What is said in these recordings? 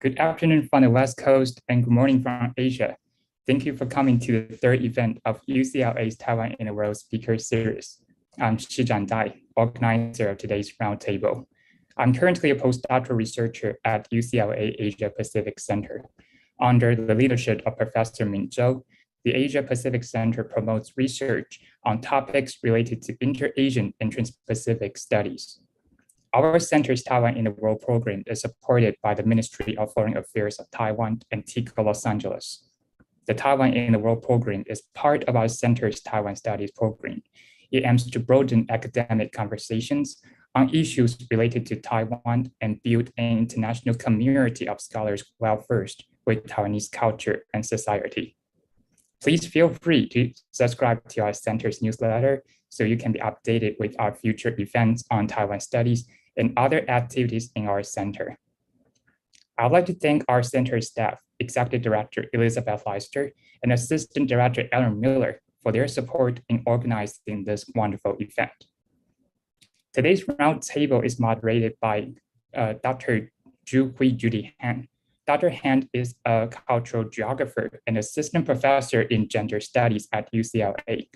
Good afternoon from the West Coast and good morning from Asia. Thank you for coming to the third event of UCLA's Taiwan in the World Speaker Series. I'm Shijan Dai, organizer of today's roundtable. I'm currently a postdoctoral researcher at UCLA Asia Pacific Center. Under the leadership of Professor Min Chang, the Asia Pacific Center promotes research on topics related to inter-Asian and trans-Pacific studies. Our Center's Taiwan in the World program is supported by the Ministry of Foreign Affairs of Taiwan and TICO Los Angeles. The Taiwan in the World program is part of our Center's Taiwan Studies program. It aims to broaden academic conversations on issues related to Taiwan and build an international community of scholars well-versed with Taiwanese culture and society. Please feel free to subscribe to our Center's newsletter so you can be updated with our future events on Taiwan studies and other activities in our center. I'd like to thank our center staff, Executive Director Elizabeth Leister and Assistant Director Ellen Miller for their support in organizing this wonderful event. Today's roundtable is moderated by Dr. Zhu Hui Judy Han. Dr. Han is a cultural geographer and assistant professor in gender studies at UCLA.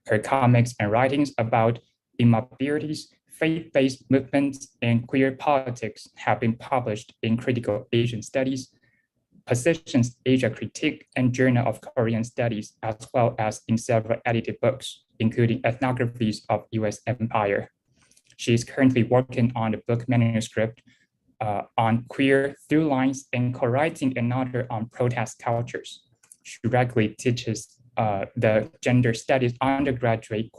Her comics and writings about immobilities, faith-based movements, and queer politics have been published in Critical Asian Studies, Positions Asia Critique, and Journal of Korean Studies, as well as in several edited books, including Ethnographies of U.S. Empire. She is currently working on the book manuscript on queer through lines and co-writing another on protest cultures. She regularly teaches the gender studies undergraduate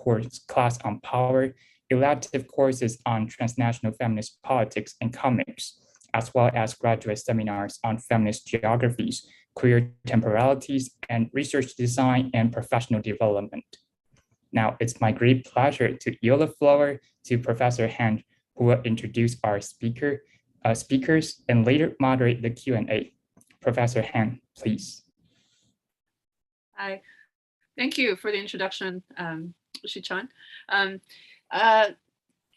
class on power, elective courses on transnational feminist politics and comics, as well as graduate seminars on feminist geographies, queer temporalities, and research design and professional development. Now, it's my great pleasure to yield the floor to Professor Han, who will introduce our speakers and later moderate the Q&A. Professor Han, please. Hi, thank you for the introduction, Shi-chan.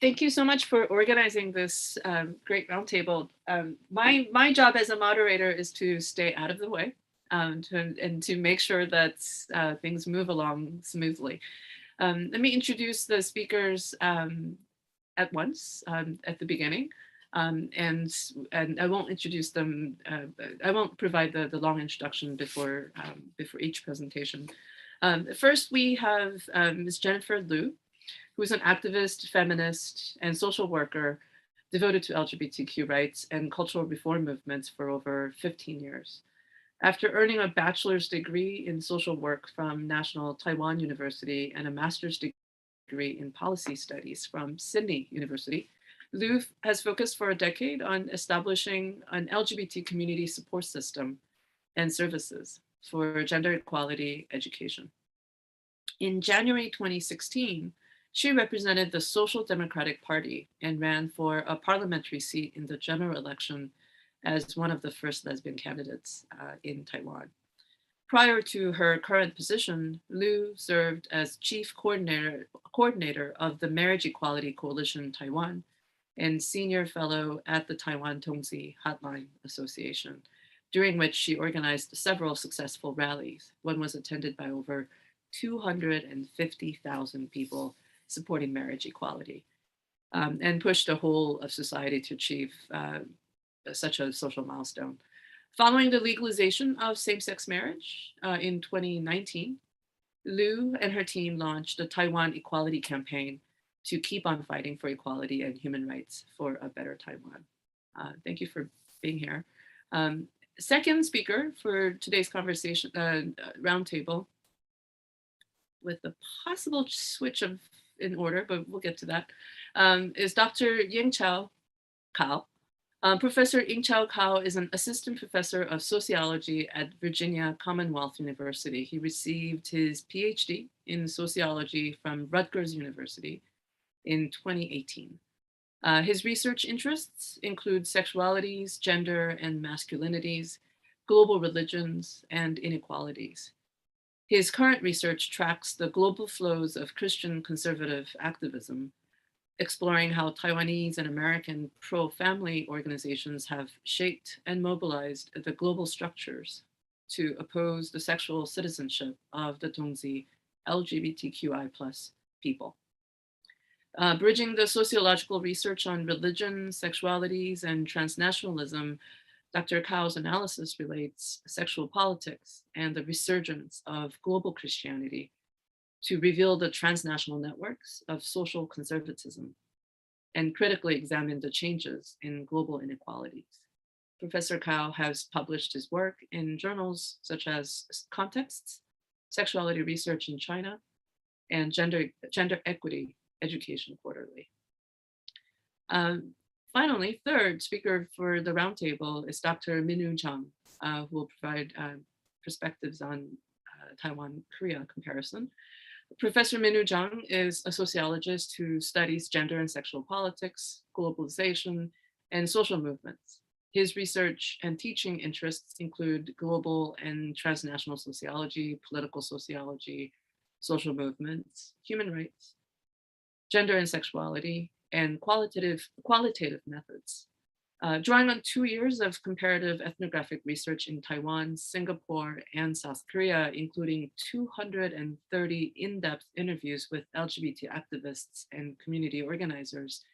Thank you so much for organizing this great roundtable. My job as a moderator is to stay out of the way and to make sure that things move along smoothly. Let me introduce the speakers at once at the beginning. And I won't introduce them. I won't provide the long introduction before each presentation. First, we have Ms. Jennifer Liu, who's an activist, feminist, and social worker devoted to LGBTQ rights and cultural reform movements for over 15 years. After earning a bachelor's degree in social work from National Taiwan University and a master's degree in policy studies from Sydney University, Liu has focused for a decade on establishing an LGBT community support system and services for gender equality education. In January 2016, she represented the Social Democratic Party and ran for a parliamentary seat in the general election as one of the first lesbian candidates in Taiwan. Prior to her current position, Liu served as chief coordinator of the Marriage Equality Coalition Taiwan and senior fellow at the Taiwan Tongzi Hotline Association, during which she organized several successful rallies. One was attended by over 250,000 people supporting marriage equality, and pushed the whole of society to achieve such a social milestone. Following the legalization of same-sex marriage in 2019, Liu and her team launched the Taiwan Equality Campaign to keep on fighting for equality and human rights for a better Taiwan. Thank you for being here. Second speaker for today's conversation roundtable, with the possible switch in order, but we'll get to that, is Dr. Ying-Chao Kao. Professor Ying-Chao Kao is an assistant professor of sociology at Virginia Commonwealth University. He received his PhD in sociology from Rutgers University in 2018. His research interests include sexualities, gender and masculinities, global religions, and inequalities. His current research tracks the global flows of Christian conservative activism, exploring how Taiwanese and American pro-family organizations have shaped and mobilized the global structures to oppose the sexual citizenship of the Tongzi LGBTQI+ people. Bridging the sociological research on religion, sexualities, and transnationalism, Dr. Kao's analysis relates sexual politics and the resurgence of global Christianity to reveal the transnational networks of social conservatism and critically examine the changes in global inequalities. Professor Kao has published his work in journals such as Contexts, Sexuality Research in China, and Gender Equity Education Quarterly. Finally, third speaker for the roundtable is Dr. Min Chang, who will provide perspectives on Taiwan-Korea comparison. Professor Min Chang is a sociologist who studies gender and sexual politics, globalization, and social movements. His research and teaching interests include global and transnational sociology, political sociology, social movements, human rights, gender and sexuality, and qualitative methods. Drawing on 2 years of comparative ethnographic research in Taiwan, Singapore, and South Korea, including 230 in-depth interviews with LGBT activists and community organizers,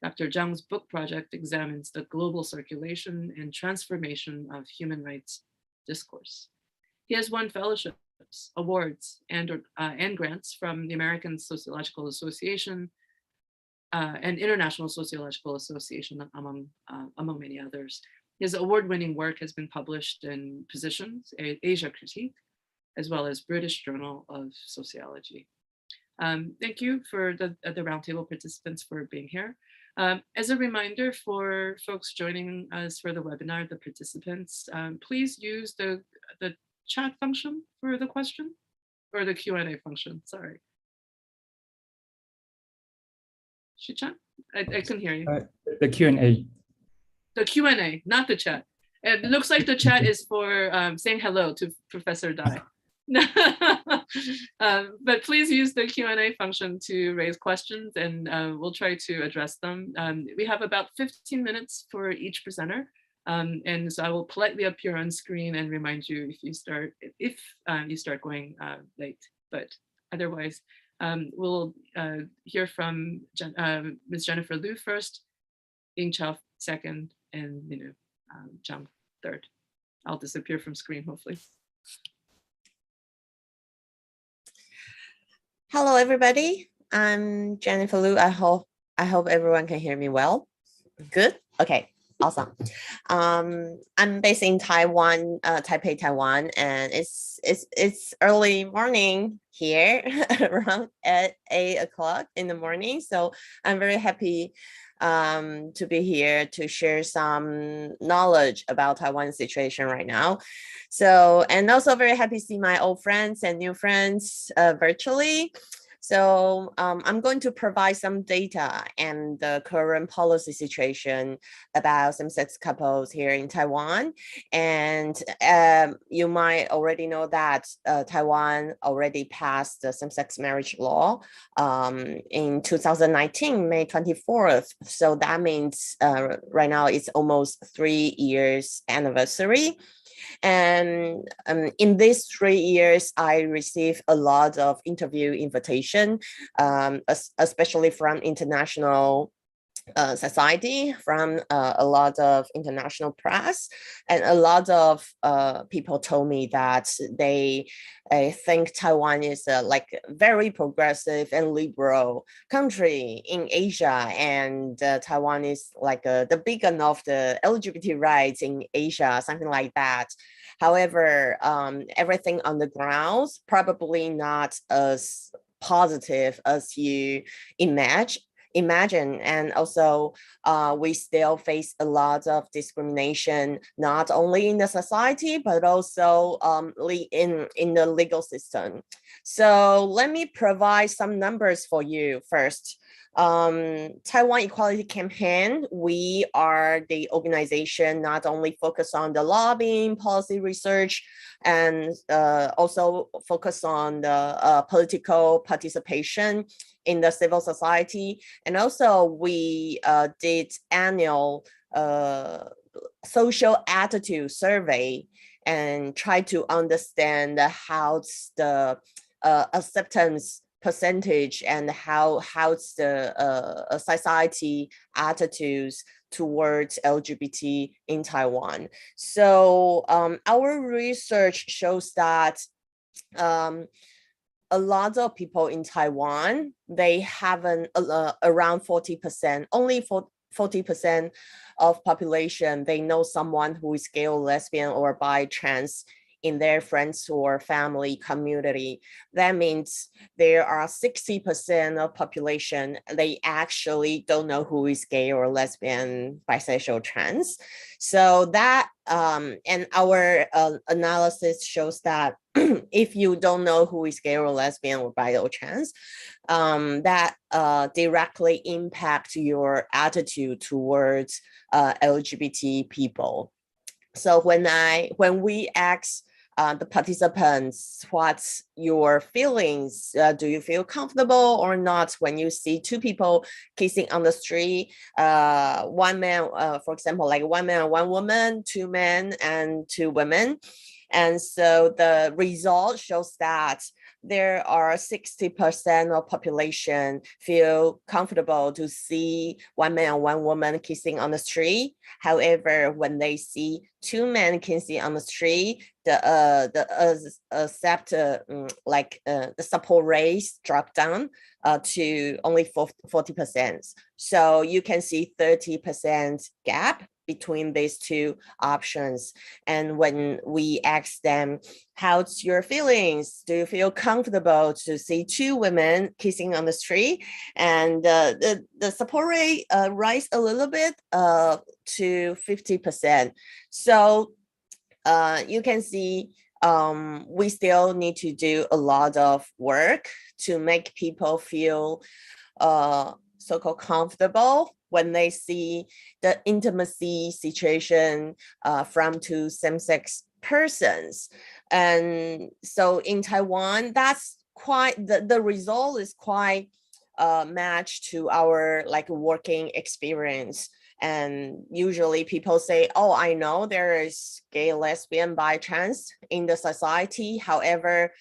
Dr. Zhang's book project examines the global circulation and transformation of human rights discourse. He has won fellowships, awards, and grants from the American Sociological Association and International Sociological Association, among many others. His award-winning work has been published in Positions, Asia Critique, as well as British Journal of Sociology. Thank you for the roundtable participants for being here. As a reminder for folks joining us for the webinar, the participants, please use the chat function for the question, or the Q&A function, sorry. Shi-chan, I couldn't hear you. The Q&A. The Q&A, not the chat. It looks like the chat is for saying hello to Professor Dai. But please use the Q&A function to raise questions, and we'll try to address them. We have about 15 minutes for each presenter. And so I will politely appear on screen and remind you if you start going late, but otherwise, we'll hear from Ms. Jennifer Liu first, Ying Chao second, and Zhang third. I'll disappear from screen, hopefully. Hello, everybody. I'm Jennifer Liu. I hope everyone can hear me well. Good. Okay. Awesome. I'm based in Taiwan, Taipei, Taiwan, and it's early morning here, around at 8 o'clock in the morning. So I'm very happy to be here to share some knowledge about Taiwan's situation right now. So, and also very happy to see my old friends and new friends virtually. So I'm going to provide some data and the current policy situation about same-sex couples here in Taiwan. And you might already know that Taiwan already passed the same-sex marriage law in 2019, May 24th. So that means right now it's almost 3 years anniversary. And in these 3 years, I received a lot of interview invitation, especially from international society, from a lot of international press, and a lot of people told me that they think Taiwan is a very progressive and liberal country in Asia, and Taiwan is the beacon of the LGBT rights in Asia, something like that. However, everything on the ground probably not as positive as you imagine, and also we still face a lot of discrimination, not only in the society but also in the legal system. So let me provide some numbers for you first. Taiwan Equality Campaign, we are the organization not only focused on the lobbying, policy research, and also focus on the political participation in the civil society. And also we did annual social attitude survey and try to understand how the acceptance percentage and how's the society attitudes towards LGBT in Taiwan. So our research shows that a lot of people in Taiwan, they haven't around 40%, only 40% of population, they know someone who is gay or lesbian or bi, trans in their friends or family community. That means there are 60% of population, they actually don't know who is gay or lesbian, bisexual, trans. So that, and our analysis shows that if you don't know who is gay or lesbian or bi or trans, that directly impact your attitude towards LGBT people. So when we ask the participants, what's your feelings? Do you feel comfortable or not when you see two people kissing on the street? One man, for example, like one man and one woman, two men and two women. And so the result shows that there are 60% of population feel comfortable to see one man and one woman kissing on the street. However, when they see two men kissing on the street, the support rates drop down to only 40%. So you can see 30% gap between these two options. And when we ask them, how's your feelings? Do you feel comfortable to see two women kissing on the street? And the support rate rise a little bit to 50%. So you can see we still need to do a lot of work to make people feel so-called comfortable when they see the intimacy situation from two same-sex persons. And so in Taiwan, that's quite, the result is quite matched to our like working experience. And usually people say, oh, I know there is gay, lesbian, bi, trans in the society. However,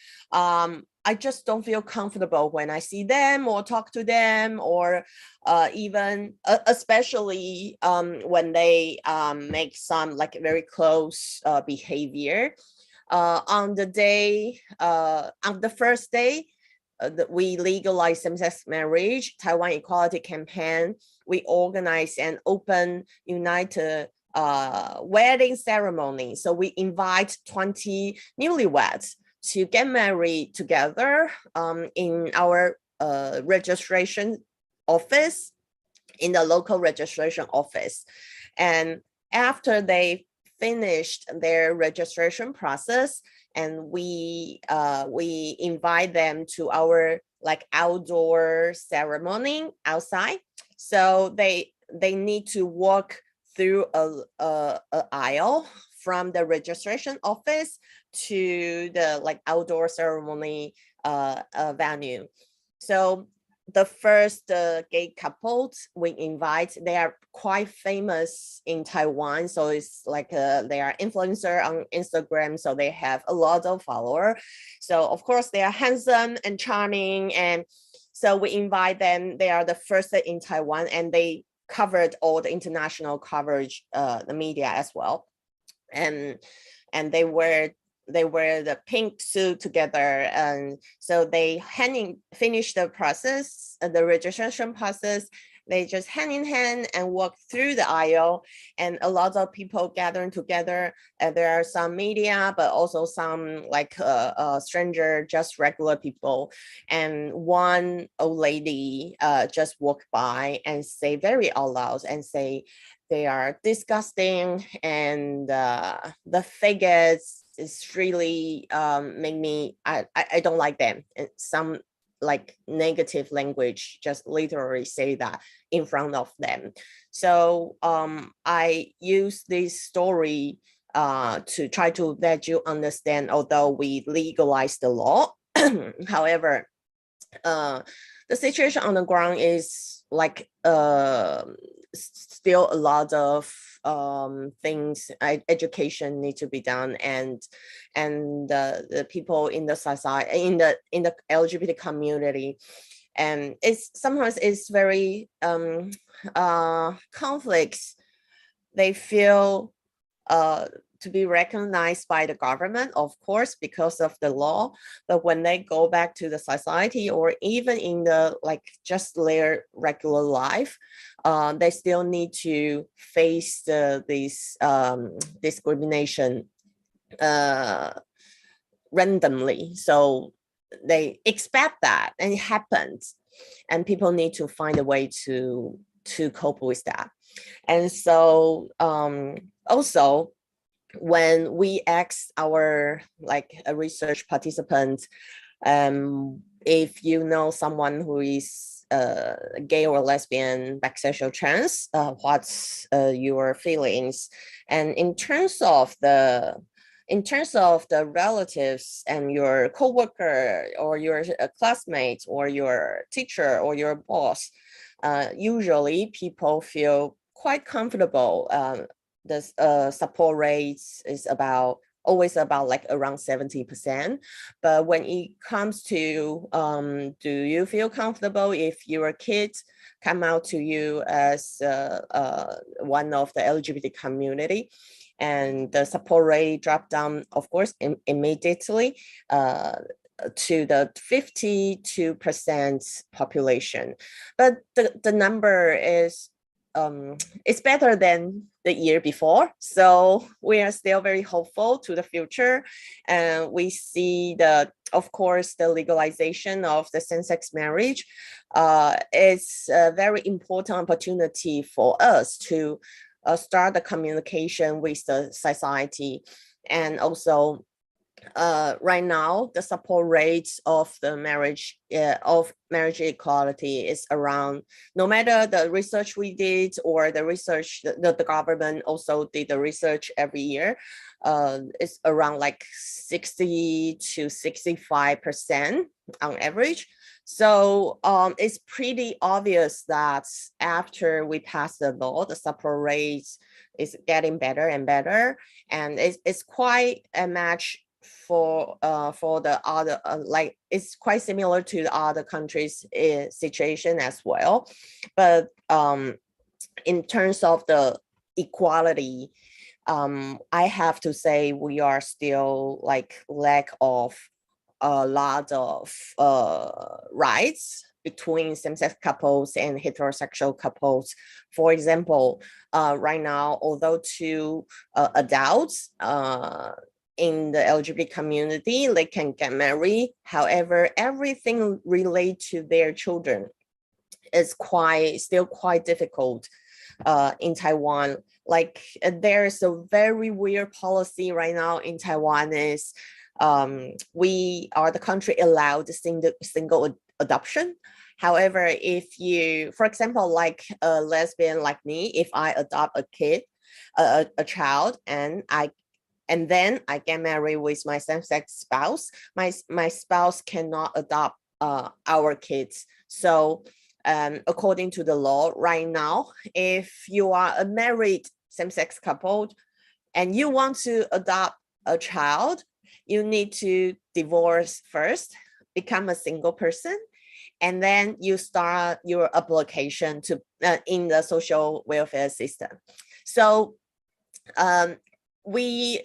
I just don't feel comfortable when I see them or talk to them, or even especially when they make some like very close behavior. On the first day, we legalized same-sex marriage, Taiwan Equality Campaign. We organized an open, united wedding ceremony. So we invite 20 newlyweds to get married together in our registration office, in the local registration office. And after they finished their registration process, and we invite them to our like outdoor ceremony outside. So they need to walk through a aisle from the registration office to the like outdoor ceremony venue. So the first gay couples we invite, they are quite famous in Taiwan. So it's like they are influencer on Instagram. So they have a lot of followers. So of course they are handsome and charming. And so we invite them. They are the first in Taiwan, and they covered all the international coverage, the media as well. And they wear the pink suit together. And so they finish the process, the registration process. They just hand in hand and walk through the aisle, and a lot of people gathering together. There are some media, but also some like stranger, just regular people. And one old lady just walked by and say very out loud and say, they are disgusting, and the faggots is really make me, I don't like them. And some like negative language, just literally say that in front of them. So I use this story to try to let you understand, although we legalize the law, however, the situation on the ground is like still a lot of things, education need to be done, and the people in the society, in the LGBT community, and it's sometimes it's very conflicts. They feel to be recognized by the government, of course, because of the law. But when they go back to the society, or even in the like just their regular life, they still need to face this discrimination randomly. So they expect that, and it happens, and people need to find a way to cope with that. And so also, when we ask our like a research participant, if you know someone who is gay or lesbian, bisexual, trans, what's your feelings? And in terms of the relatives and your coworker or your classmate or your teacher or your boss, usually people feel quite comfortable. The support rates is always about like around 70%. But when it comes to do you feel comfortable if your kids come out to you as one of the LGBT community, and the support rate dropped down, of course, immediately to the 52% population. But the number is it's better than the year before. So we are still very hopeful to the future. And we see of course, the legalization of the same-sex marriage is a very important opportunity for us to start the communication with the society. And also, right now, the support rate of the marriage equality is around, no matter the research we did or the research the government also did the research every year, it's around like 60 to 65% on average. So it's pretty obvious that after we pass the law, the support rate is getting better and better, and it's quite a match for the other, like it's quite similar to the other countries' situation as well. But in terms of the equality, I have to say we are still like lack of a lot of rights between same-sex couples and heterosexual couples. For example, right now, although two adults in the LGBT community, they can get married. However, everything related to their children is still quite difficult in Taiwan. Like there's a very weird policy right now in Taiwan is we are the country allowed single adoption. However, if you, for example, like a lesbian like me, if I adopt a kid, a child, and then I get married with my same-sex spouse, my spouse cannot adopt our kids. So according to the law right now, if you are a married same-sex couple and you want to adopt a child, you need to divorce first, become a single person, and then you start your application to in the social welfare system. So we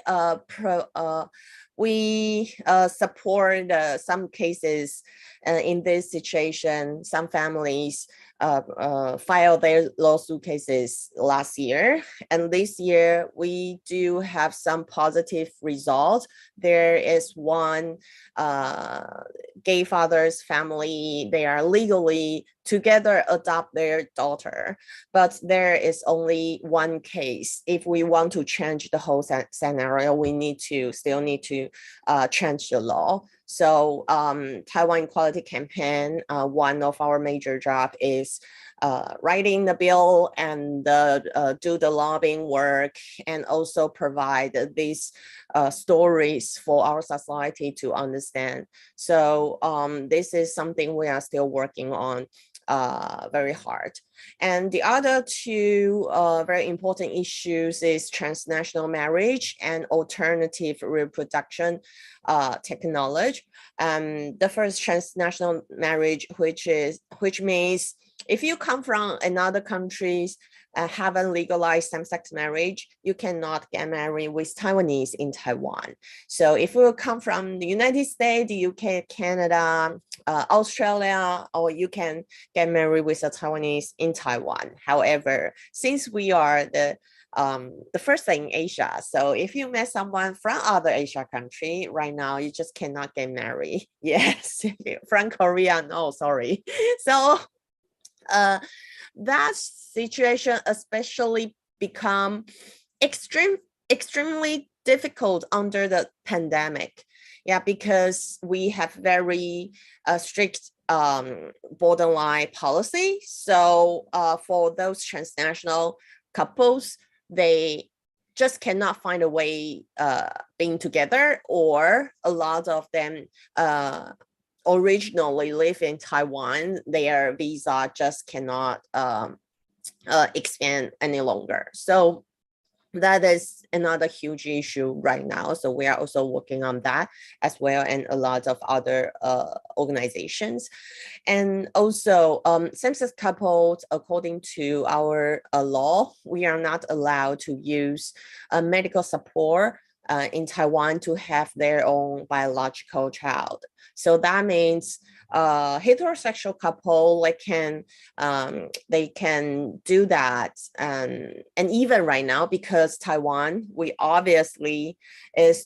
support some cases in this situation. Some families filed their lawsuit cases last year, and this year we do have some positive results. There is one gay father's family, they are legally together adopt their daughter, but there is only one case. If we want to change the whole scenario, we still need to change the law. So Taiwan Equality Campaign, one of our major job is writing the bill and do the lobbying work, and also provide these stories for our society to understand. So this is something we are still working on very hard. And the other two very important issues is transnational marriage and alternative reproduction technology. The first, transnational marriage, which means if you come from another countries haven't legalized same-sex marriage, you cannot get married with Taiwanese in Taiwan. So if you come from the United States, the UK, Canada, Australia, or you can get married with a Taiwanese in Taiwan. However, since we are the first thing in Asia, so if you met someone from other Asia country right now, you just cannot get married. Yes, from Korea, no, sorry. So that situation especially become extremely difficult under the pandemic. Yeah, because we have very strict borderline policy. So for those transnational couples, they just cannot find a way being together, or a lot of them originally live in Taiwan, their visa just cannot expand any longer. So that is another huge issue right now. So we are also working on that as well, and a lot of other organizations. And also same-sex couples, according to our law, we are not allowed to use medical support in Taiwan to have their own biological child. So that means heterosexual couple, they can do that. And even right now, because Taiwan, we obviously is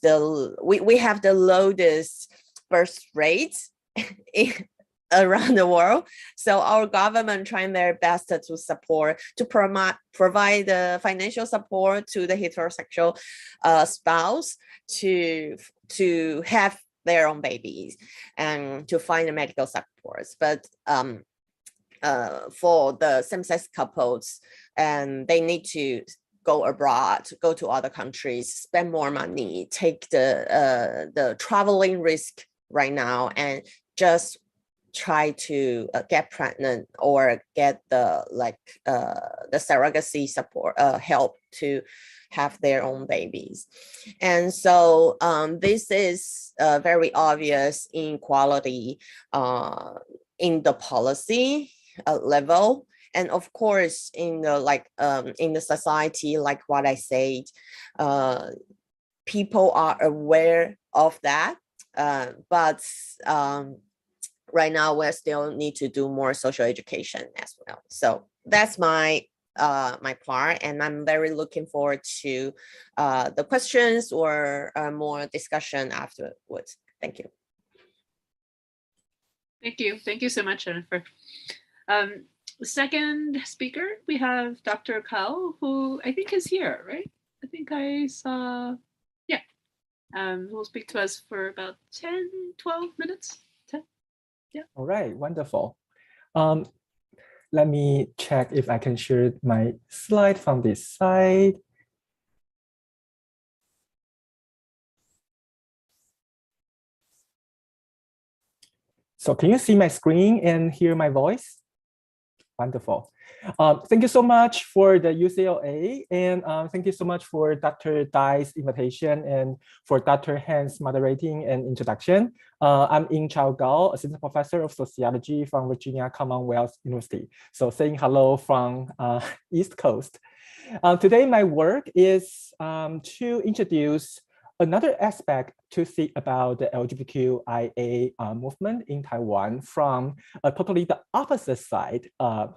we have the lowest birth rate around the world. So our government trying their best to provide the financial support to the heterosexual spouse to have their own babies and to find the medical supports. But for the same-sex couples, and they need to go abroad, go to other countries, spend more money, take the traveling risk right now, and just try to get pregnant or get the surrogacy support help to have their own babies. And so this is very obvious inequality in the policy level, and of course in the society, like what I said, people are aware of that, but right now we still need to do more social education as well. So that's my part, and I'm very looking forward to the questions or more discussion afterwards. Thank you. Thank you so much, Jennifer. Second speaker, we have Dr. Kao, who I think is here, right? I think I saw, yeah. Who will speak to us for about 10, 12 minutes. 10, yeah. All right, wonderful. Let me check if I can share my slide from this side. So can you see my screen and hear my voice? Wonderful. Thank you so much for the UCLA, and thank you so much for Dr. Dai's invitation and for Dr. Han's moderating and introduction. I'm Min Chang, Assistant Professor of Sociology from Virginia Commonwealth University. So saying hello from East Coast. Today, my work is to introduce another aspect to think about the LGBTQIA movement in Taiwan from a totally the opposite side,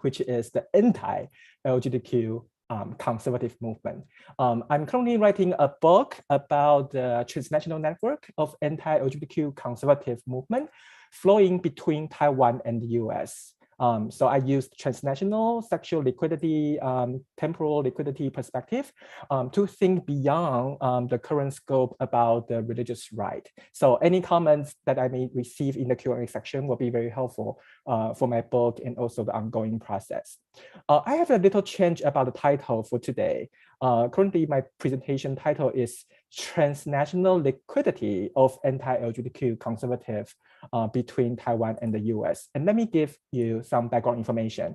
which is the anti-LGBTQ conservative movement. I'm currently writing a book about the transnational network of anti-LGBTQ conservative movement flowing between Taiwan and the US. So I used transnational sexual liquidity, temporal liquidity perspective to think beyond the current scope about the religious right. So any comments that I may receive in the Q&A section will be very helpful for my book and also the ongoing process. I have a little change about the title for today. Currently, my presentation title is Transnational Liquidity of Anti-LGBTQ Conservative between Taiwan and the US. And let me give you some background information.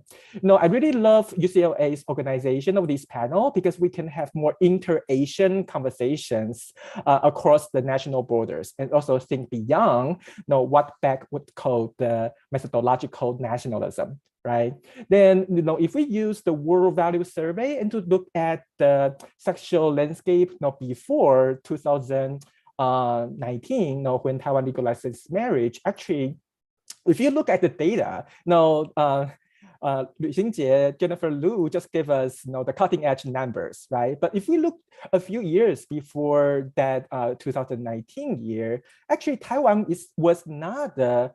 I really love UCLA's organization of this panel because we can have more inter-Asian conversations across the national borders and also think beyond what Beck would call the methodological nationalism. Right. Then, if we use the World Value Survey and to look at the sexual landscape before 2019, when Taiwan legalized marriage, actually, if you look at the data, Lu Xingjie, Jennifer Lu just gave us the cutting edge numbers, right? But if we look a few years before that 2019 year, actually Taiwan was not the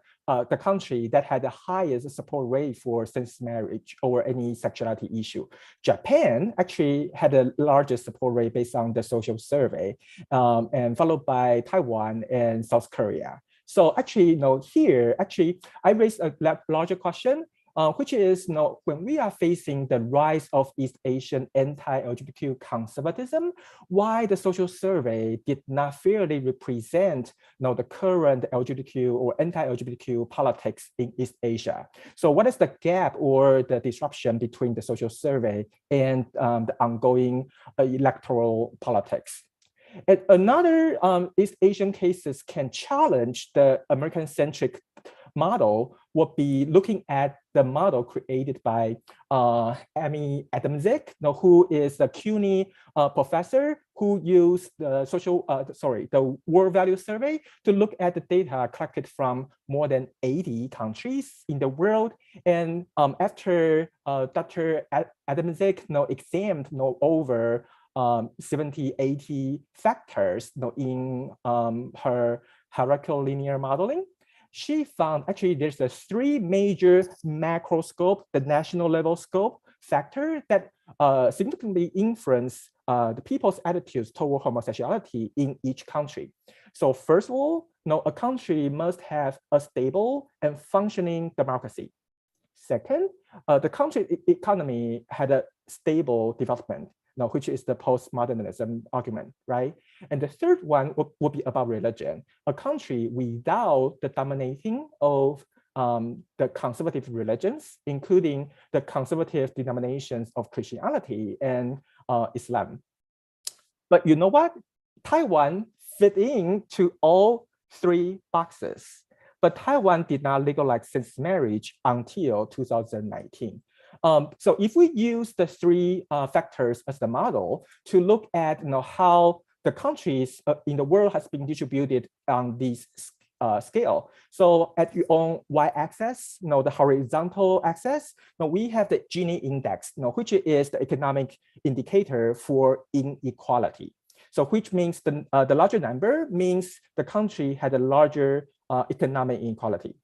country that had the highest support rate for same-sex marriage or any sexuality issue. Japan actually had the largest support rate based on the social survey, and followed by Taiwan and South Korea. So actually, here, I raised a larger question, which is, when we are facing the rise of East Asian anti-LGBTQ conservatism, why the social survey did not fairly represent the current LGBTQ or anti-LGBTQ politics in East Asia. So what is the gap or the disruption between the social survey and the ongoing electoral politics? And another East Asian cases can challenge the American-centric model would be looking at the model created by Amy Adamczyk, who is a CUNY professor who used the World Value Survey to look at the data collected from more than 80 countries in the world. And after Dr. Adamczyk examined over 70, 80 factors in her hierarchical linear modeling, she found actually there's the three major macro scope, the national level scope factor that significantly influence the people's attitudes toward homosexuality in each country. So first of all, a country must have a stable and functioning democracy. Second, the country economy had a stable development, which is the postmodernism argument, right? And the third one would be about religion. A country without the dominating of the conservative religions, including the conservative denominations of Christianity and Islam. But you know what? Taiwan fit into all three boxes. But Taiwan did not legalize same-sex marriage until 2019. So if we use the three factors as the model to look at how the countries in the world has been distributed on this scale. So at your own y-axis, the horizontal axis, we have the Gini index, which is the economic indicator for inequality. So which means the larger number means the country had a larger economic inequality.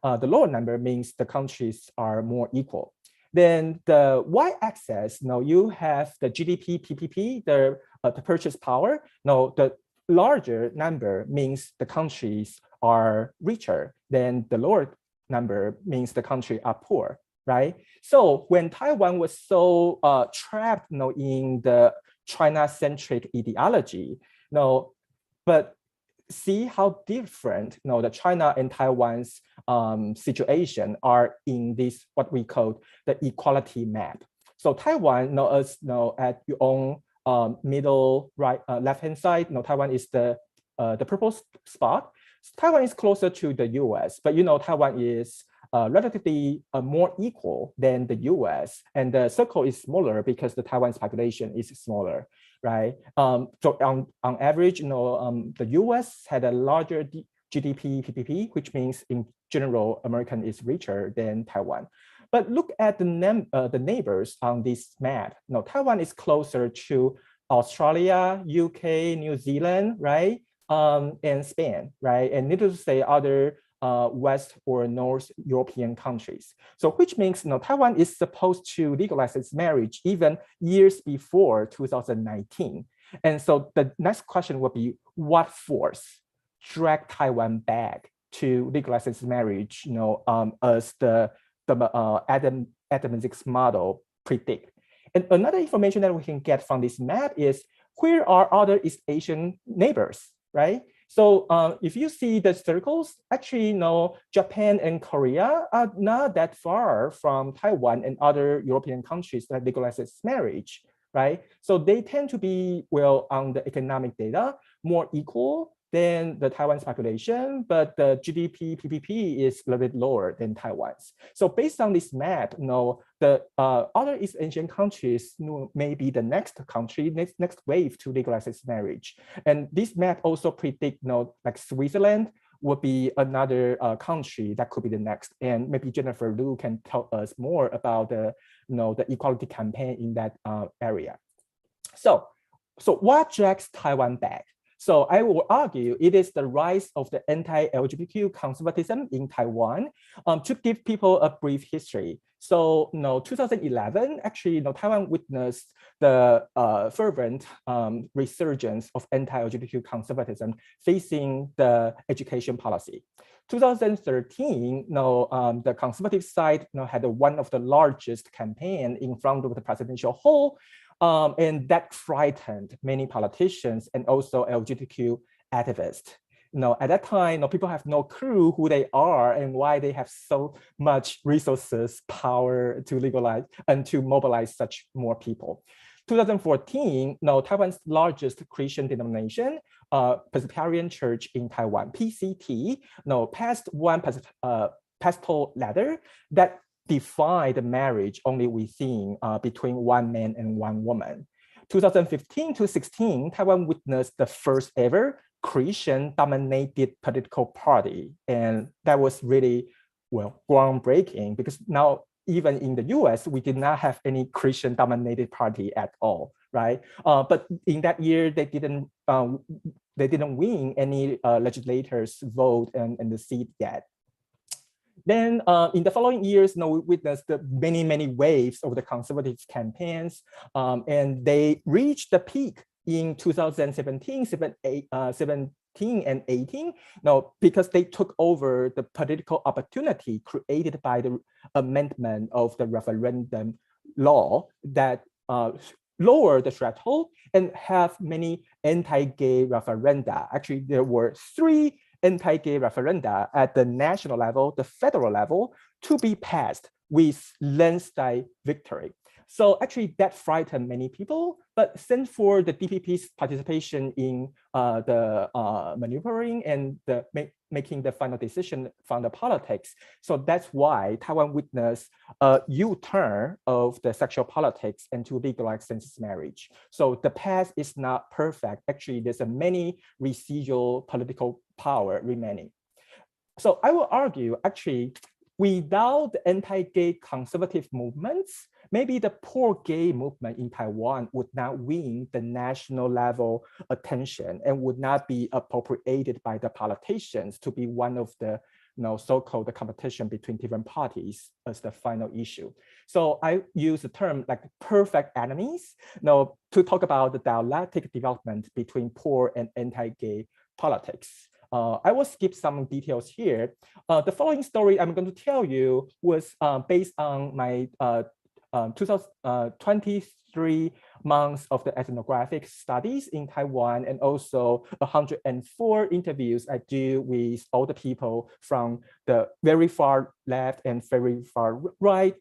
The lower number means the countries are more equal. Then the y-axis, you have the GDP, PPP, the purchase power. The larger number means the countries are richer. Then the lower number means the country are poor, right? So when Taiwan was so trapped, in the China-centric ideology, but see how different the China and Taiwan's situation are in this what we call the equality map. So Taiwan, at your own middle right left-hand side, Taiwan is the purple spot. Taiwan is closer to the US, but Taiwan is relatively more equal than the US, and the circle is smaller because the Taiwan's population is smaller, right? So on average, the US had a larger GDP PPP, which means in general, American is richer than Taiwan. But look at the neighbors on this map. Taiwan is closer to Australia, UK, New Zealand, right? And Spain, right? And needless to say, other West or North European countries. So which means Taiwan is supposed to legalize its marriage even years before 2019. And so the next question would be, what force dragged Taiwan back to legalize its marriage, as the Adam Smith's model predict? And another information that we can get from this map is, where are other East Asian neighbors, right? So if you see the circles, actually, Japan and Korea are not that far from Taiwan and other European countries that legalize its marriage, right? So they tend to be, well, on the economic data, more equal than the Taiwan's population, but the GDP PPP is a little bit lower than Taiwan's. So based on this map, the other East Asian countries may be the next country, next wave to legalize its marriage. And this map also predict, like Switzerland would be another country that could be the next. And maybe Jennifer Liu can tell us more about the equality campaign in that area. So what drags Taiwan back? So I will argue it is the rise of the anti-LGBTQ conservatism in Taiwan. To give people a brief history. So 2011, actually, Taiwan witnessed the fervent resurgence of anti-LGBTQ conservatism facing the education policy. 2013, the conservative side had one of the largest campaign in front of the presidential hall. And that frightened many politicians and also LGBTQ activists. At that time, people have no clue who they are and why they have so much resources, power to legalize and to mobilize such more people. 2014, Taiwan's largest Christian denomination, Presbyterian Church in Taiwan, PCT, passed one pastoral letter that defined the marriage only within between one man and one woman. 2015 to 16, Taiwan witnessed the first ever Christian-dominated political party, and that was really, well, groundbreaking, because now even in the US, we did not have any Christian-dominated party at all, right? But in that year, they didn't win any legislators' vote and the seat yet. Then in the following years, we witnessed the many waves of the conservative campaigns, and they reached the peak in 2017, 17 and 18, because they took over the political opportunity created by the amendment of the referendum law that lower the threshold and have many anti-gay referenda. Actually, there were 3 anti-gay referenda at the national level, the federal level, to be passed with landslide victory. So actually that frightened many people, but since for the DPP's participation in the maneuvering and the making the final decision from the politics, so that's why Taiwan witnessed a U-turn of the sexual politics and to legalize same-sex marriage. So the past is not perfect. Actually, there's a many residual political power remaining. So I will argue, actually, without the anti-gay conservative movements, maybe the pro-gay movement in Taiwan would not win the national level attention and would not be appropriated by the politicians to be one of the so-called competition between different parties as the final issue. So I use the term like perfect enemies to talk about the dialectic development between pro and anti-gay politics. I will skip some details here. The following story I'm going to tell you was based on my 2023 months of the ethnographic studies in Taiwan, and also 104 interviews I do with all the people from the very far left and very far right,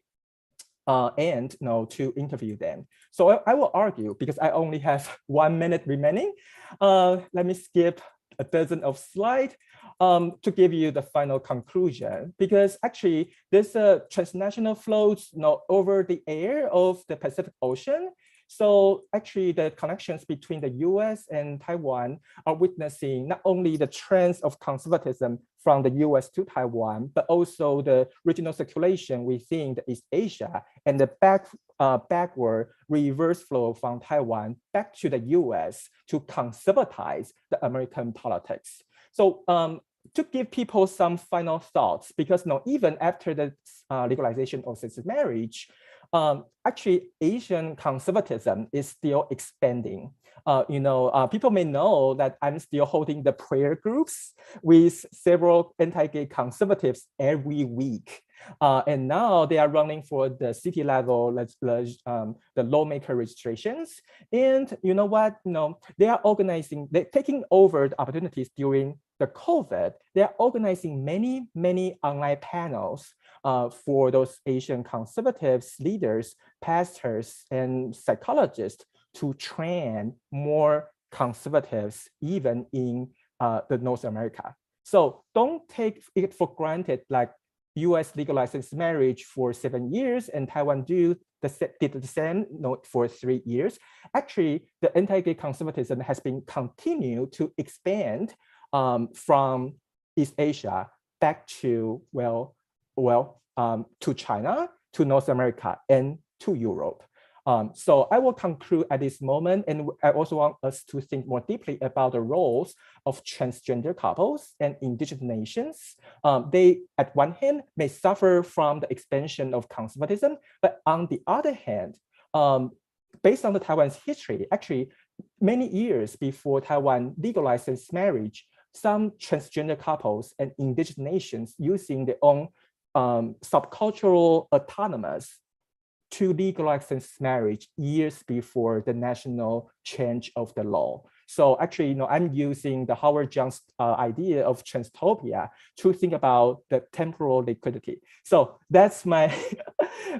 and to interview them. So I will argue, because I only have 1 minute remaining, let me skip a dozen of slides to give you the final conclusion, because actually there's a transnational floats over the air of the Pacific Ocean. So actually the connections between the US and Taiwan are witnessing not only the trends of conservatism from the US to Taiwan, but also the regional circulation within the East Asia and the backward reverse flow from Taiwan back to the US to conservatize the American politics. So to give people some final thoughts, because even after the legalization of same-sex marriage, actually Asian conservatism is still expanding. People may know that I'm still holding the prayer groups with several anti-gay conservatives every week. And now they are running for the city level, the lawmaker registrations. And you know what? They are organizing, they're taking over the opportunities during the COVID. They are organizing many, many online panels for those Asian conservatives, leaders, pastors, and psychologists to train more conservatives, even in the North America. So don't take it for granted, like US legalized marriage for 7 years and Taiwan did the same for 3 years. Actually, the anti-gay conservatism has been continued to expand from East Asia back to, to China, to North America, and to Europe. So I will conclude at this moment, and I also want us to think more deeply about the roles of transgender couples and indigenous nations. They, at one hand, may suffer from the expansion of conservatism, but on the other hand, based on the Taiwan's history, actually many years before Taiwan legalized marriage, some transgender couples and indigenous nations using their own subcultural autonomous to legalize marriage years before the national change of the law. So actually, I'm using the Howard John's idea of transtopia to think about the temporal liquidity. So that's my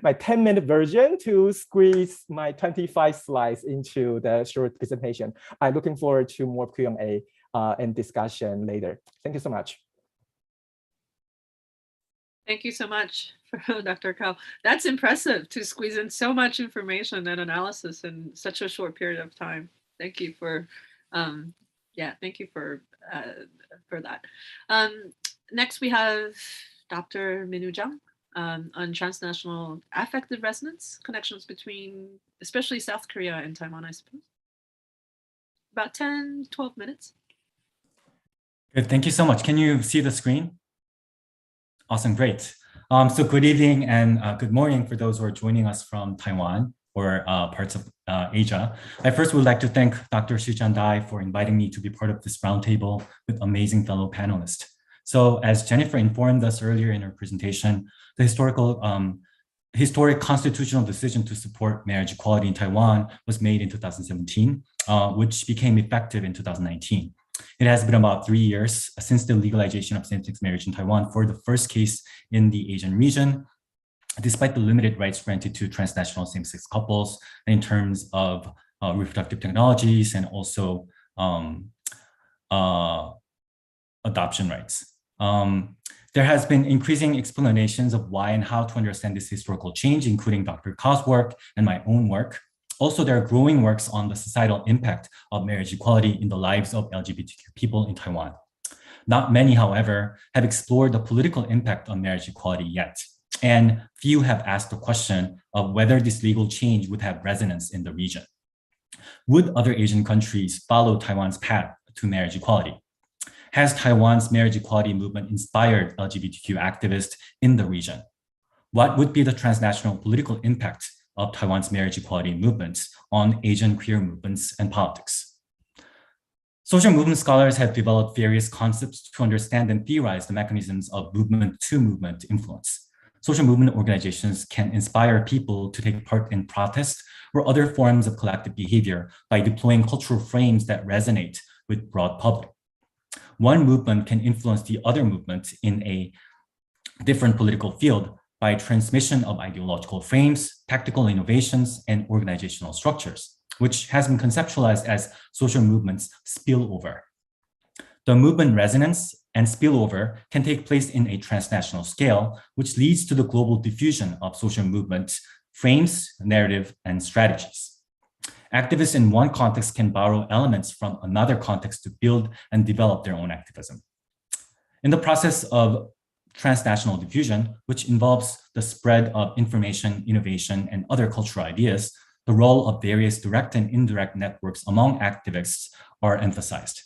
my 10-minute version to squeeze my 25 slides into the short presentation. I'm looking forward to more Q&A and discussion later. Thank you so much. Thank you so much, Dr. Kao. That's impressive to squeeze in so much information and analysis in such a short period of time. Thank you for, thank you for that. Next, we have Dr. Min Chang on transnational affective resonance, connections between especially South Korea and Taiwan, I suppose. About 10, 12 minutes. Good, thank you so much. Can you see the screen? Awesome, great. So good evening and good morning for those who are joining us from Taiwan or parts of Asia. I first would like to thank Dr. Shijun Dai for inviting me to be part of this roundtable with amazing fellow panelists. So as Jennifer informed us earlier in her presentation, the historic constitutional decision to support marriage equality in Taiwan was made in 2017, which became effective in 2019. It has been about 3 years since the legalization of same-sex marriage in Taiwan for the first case in the Asian region, despite the limited rights granted to transnational same-sex couples in terms of reproductive technologies and also adoption rights. There has been increasing explanations of why and how to understand this historical change, including Dr. Kao's work and my own work. Also, there are growing works on the societal impact of marriage equality in the lives of LGBTQ people in Taiwan. Not many, however, have explored the political impact of marriage equality yet, and few have asked the question of whether this legal change would have resonance in the region. Would other Asian countries follow Taiwan's path to marriage equality? Has Taiwan's marriage equality movement inspired LGBTQ activists in the region? What would be the transnational political impact of Taiwan's marriage equality movements on Asian queer movements and politics? Social movement scholars have developed various concepts to understand and theorize the mechanisms of movement-to-movement influence. Social movement organizations can inspire people to take part in protest or other forms of collective behavior by deploying cultural frames that resonate with broad public. One movement can influence the other movement in a different political field by transmission of ideological frames, tactical innovations, and organizational structures, which has been conceptualized as social movements spillover. The movement resonance and spillover can take place in a transnational scale, which leads to the global diffusion of social movement frames, narrative, and strategies. Activists in one context can borrow elements from another context to build and develop their own activism. In the process of transnational diffusion, which involves the spread of information, innovation, and other cultural ideas, the role of various direct and indirect networks among activists are emphasized.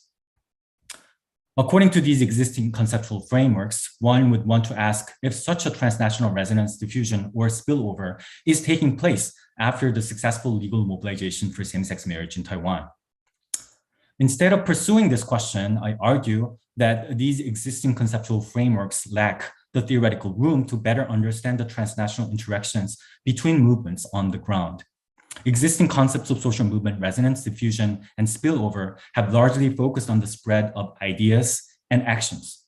According to these existing conceptual frameworks, one would want to ask if such a transnational resonance diffusion or spillover is taking place after the successful legal mobilization for same-sex marriage in Taiwan. Instead of pursuing this question, I argue that these existing conceptual frameworks lack the theoretical room to better understand the transnational interactions between movements on the ground. Existing concepts of social movement resonance, diffusion, and spillover have largely focused on the spread of ideas and actions.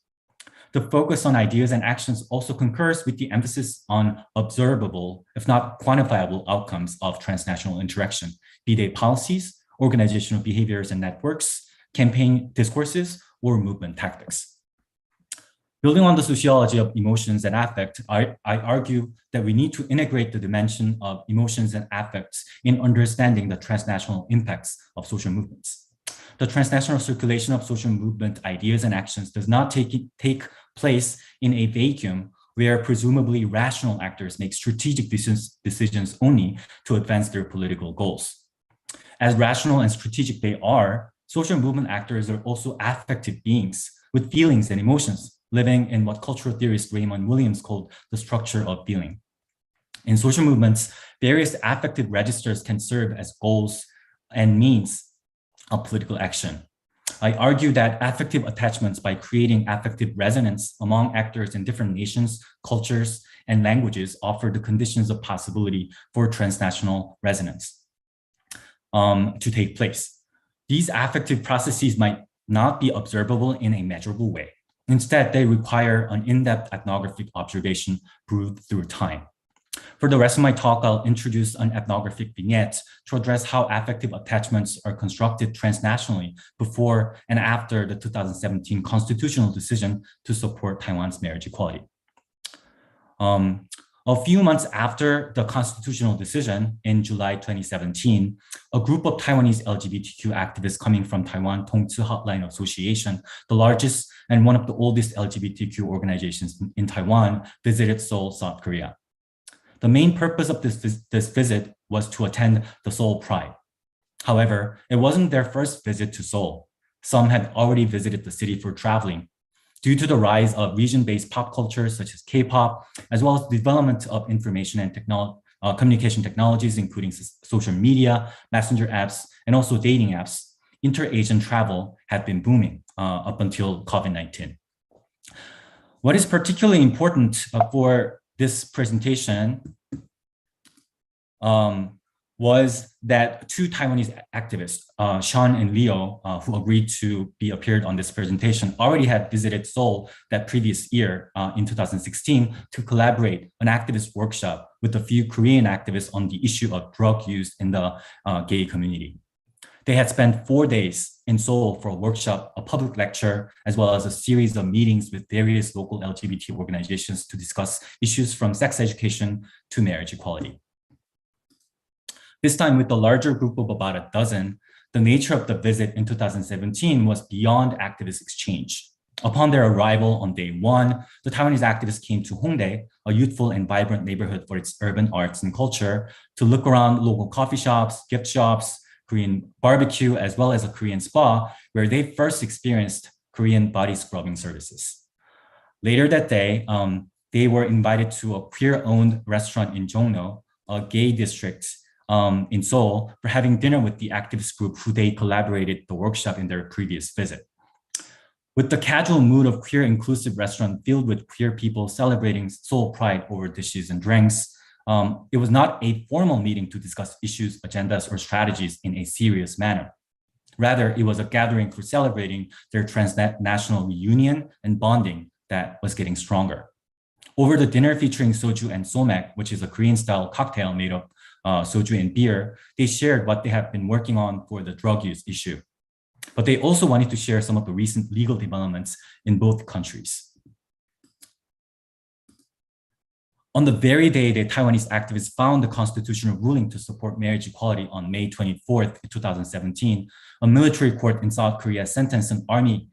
The focus on ideas and actions also concurs with the emphasis on observable, if not quantifiable, outcomes of transnational interaction, be they policies, organizational behaviors and networks, campaign discourses, or movement tactics. Building on the sociology of emotions and affect, I argue that we need to integrate the dimension of emotions and affects in understanding the transnational impacts of social movements. The transnational circulation of social movement ideas and actions does not take place in a vacuum where presumably rational actors make strategic decisions only to advance their political goals. As rational and strategic they are, social movement actors are also affective beings with feelings and emotions, living in what cultural theorist Raymond Williams called the structure of feeling. In social movements, various affective registers can serve as goals and means of political action. I argue that affective attachments, by creating affective resonance among actors in different nations, cultures, and languages, offer the conditions of possibility for transnational resonance to take place. These affective processes might not be observable in a measurable way. Instead, they require an in-depth ethnographic observation brewed through time. For the rest of my talk, I'll introduce an ethnographic vignette to address how affective attachments are constructed transnationally before and after the 2017 constitutional decision to support Taiwan's marriage equality. A few months after the constitutional decision in July 2017, a group of Taiwanese LGBTQ activists coming from Taiwan Tongci Hotline Association, the largest and one of the oldest LGBTQ organizations in Taiwan, visited Seoul, South Korea. The main purpose of this visit was to attend the Seoul Pride. However, it wasn't their first visit to Seoul. Some had already visited the city for traveling. Due to the rise of region-based pop culture such as K-pop, as well as the development of information and communication technologies, including social media, messenger apps, and also dating apps, inter-Asian travel had been booming up until COVID-19. What is particularly important for this presentation was that two Taiwanese activists, Sean and Leo, who agreed to be appeared on this presentation, already had visited Seoul that previous year in 2016 to collaborate an activist workshop with a few Korean activists on the issue of drug use in the gay community. They had spent 4 days in Seoul for a workshop, a public lecture, as well as a series of meetings with various local LGBT organizations to discuss issues from sex education to marriage equality. This time with a larger group of about a dozen, the nature of the visit in 2017 was beyond activist exchange. Upon their arrival on day one, the Taiwanese activists came to Hongdae, a youthful and vibrant neighborhood for its urban arts and culture, to look around local coffee shops, gift shops, Korean barbecue, as well as a Korean spa, where they first experienced Korean body scrubbing services. Later that day, they were invited to a queer-owned restaurant in Jongno, a gay district in Seoul, for having dinner with the activist group who they collaborated the workshop in their previous visit. With the casual mood of queer inclusive restaurant filled with queer people celebrating Seoul Pride over dishes and drinks, it was not a formal meeting to discuss issues, agendas, or strategies in a serious manner. Rather, it was a gathering for celebrating their transnational reunion and bonding that was getting stronger. Over the dinner featuring soju and somek, which is a Korean-style cocktail made of soju and beer, they shared what they have been working on for the drug use issue. But they also wanted to share some of the recent legal developments in both countries. On the very day that Taiwanese activists found the constitutional ruling to support marriage equality on May 24th, 2017, a military court in South Korea sentenced an army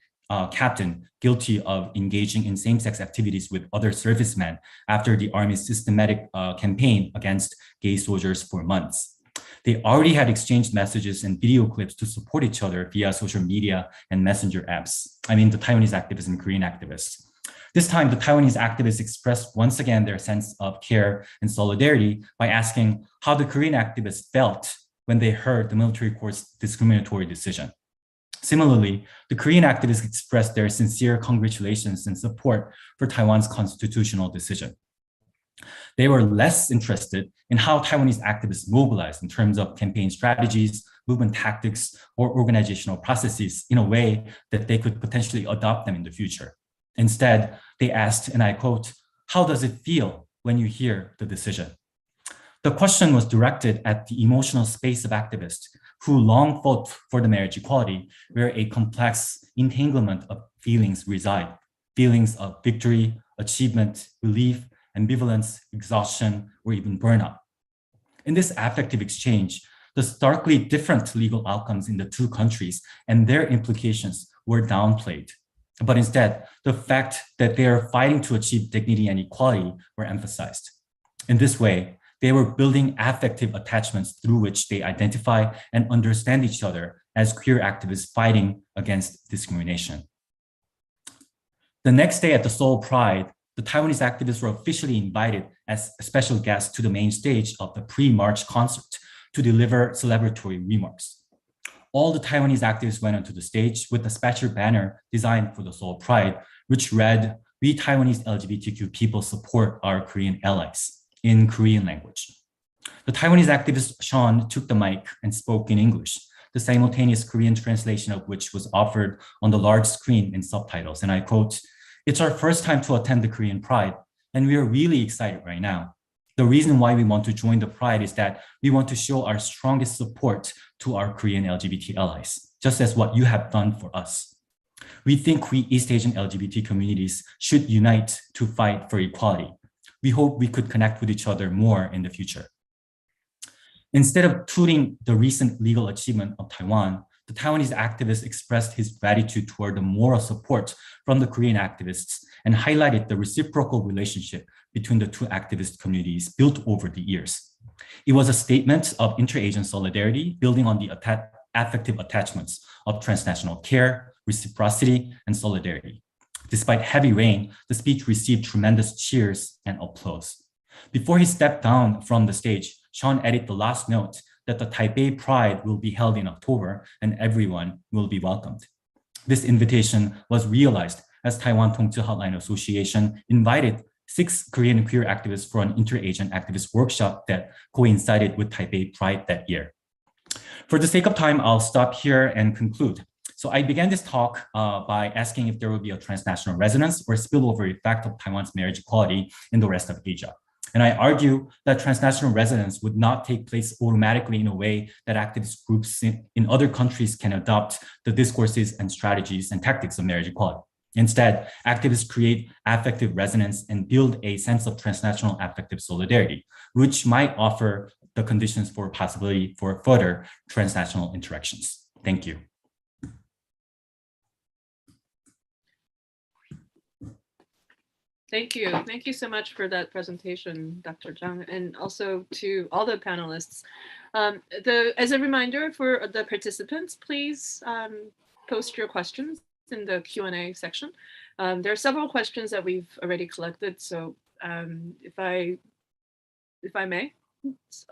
captain guilty of engaging in same-sex activities with other servicemen after the army's systematic campaign against gay soldiers for months. They already had exchanged messages and video clips to support each other via social media and messenger apps. I mean, the Taiwanese activists and Korean activists. This time, the Taiwanese activists expressed once again their sense of care and solidarity by asking how the Korean activists felt when they heard the military court's discriminatory decision. Similarly, the Korean activists expressed their sincere congratulations and support for Taiwan's constitutional decision. They were less interested in how Taiwanese activists mobilized in terms of campaign strategies, movement tactics, or organizational processes in a way that they could potentially adopt them in the future. Instead, they asked, and I quote, "How does it feel when you hear the decision?" The question was directed at the emotional space of activists who long fought for the marriage equality, where a complex entanglement of feelings reside, feelings of victory, achievement, relief, ambivalence, exhaustion, or even burnout. In this affective exchange, the starkly different legal outcomes in the two countries and their implications were downplayed. But instead, the fact that they are fighting to achieve dignity and equality were emphasized. In this way, they were building affective attachments through which they identify and understand each other as queer activists fighting against discrimination. The next day at the Seoul Pride, the Taiwanese activists were officially invited as special guests to the main stage of the pre-march concert to deliver celebratory remarks. All the Taiwanese activists went onto the stage with a special banner designed for the Seoul Pride, which read, "We Taiwanese LGBTQ people support our Korean allies," in Korean language. The Taiwanese activist Sean took the mic and spoke in English, the simultaneous Korean translation of which was offered on the large screen in subtitles. And I quote, "It's our first time to attend the Korean Pride, and we are really excited right now. The reason why we want to join the Pride is that we want to show our strongest support to our Korean LGBT allies, just as what you have done for us. We think we East Asian LGBT communities should unite to fight for equality. We hope we could connect with each other more in the future." Instead of tooting the recent legal achievement of Taiwan, the Taiwanese activist expressed his gratitude toward the moral support from the Korean activists and highlighted the reciprocal relationship between the two activist communities built over the years. It was a statement of inter-Asian solidarity, building on the affective attachments of transnational care, reciprocity, and solidarity. Despite heavy rain, the speech received tremendous cheers and applause. Before he stepped down from the stage, Sean added the last note that the Taipei Pride will be held in October and everyone will be welcomed. This invitation was realized as Taiwan Tongzhi Hotline Association invited 6 Korean queer activists for an inter-Asian activist workshop that coincided with Taipei Pride that year. For the sake of time, I'll stop here and conclude. So I began this talk by asking if there would be a transnational resonance or spillover effect of Taiwan's marriage equality in the rest of Asia. And I argue that transnational resonance would not take place automatically in a way that activist groups in other countries can adopt the discourses and strategies and tactics of marriage equality. Instead, activists create affective resonance and build a sense of transnational affective solidarity, which might offer the conditions for possibility for further transnational interactions. Thank you. Thank you. Thank you so much for that presentation, Dr. Chang, and also to all the panelists. As a reminder for the participants, please post your questions in the Q&A section. There are several questions that we've already collected, so if I may,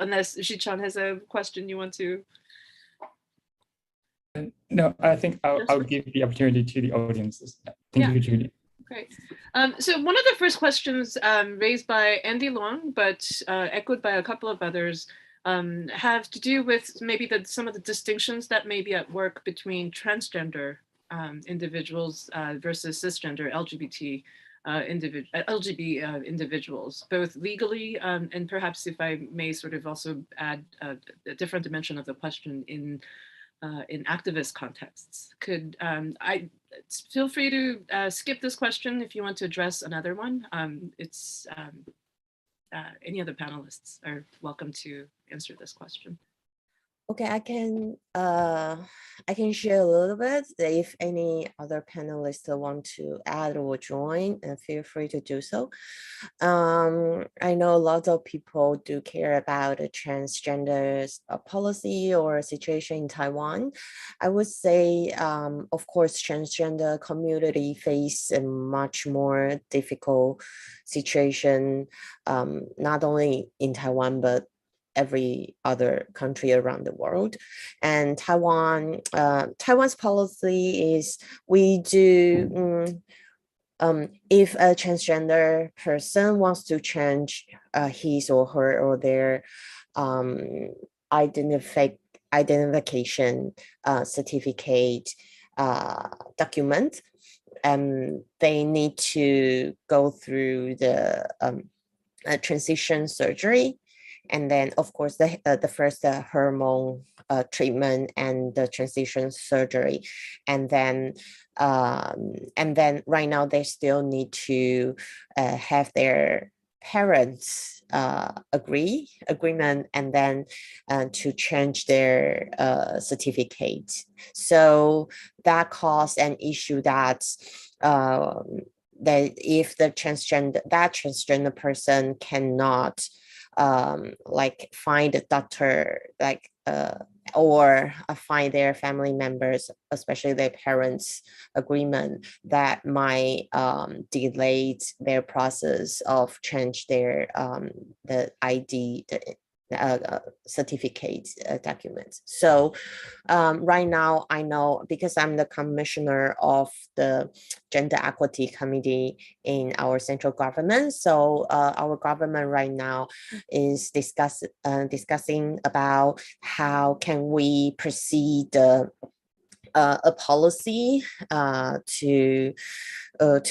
unless Shi-chan has a question you want to. No, I think I'll give the opportunity to the audiences. Thank you, Judy. Great. So one of the first questions raised by Andy Long, but echoed by a couple of others, have to do with maybe some of the distinctions that may be at work between transgender individuals versus cisgender LGBT individuals, both legally and perhaps, if I may sort of also add a different dimension of the question in activist contexts. Could I feel free to skip this question if you want to address another one? Any other panelists are welcome to answer this question. Okay, I can share a little bit. If any other panelists want to add or join, feel free to do so. I know a lot of people do care about the transgender policy or situation in Taiwan. I would say, of course, transgender community face a much more difficult situation, not only in Taiwan, but every other country around the world. And Taiwan's policy is we do, if a transgender person wants to change his or her or their identification certificate document, they need to go through the transition surgery. And then, of course, the first hormone treatment and the transition surgery, and then right now they still need to have their parents agreement, and then to change their certificate. So that caused an issue that that if the transgender person cannot like find a doctor, like or find their family members, especially their parents' agreement, that might delay their process of change their the ID, certificate documents. So right now, I know, because I'm the commissioner of the Gender Equity Committee in our central government. So our government right now is discussing about how can we proceed a policy to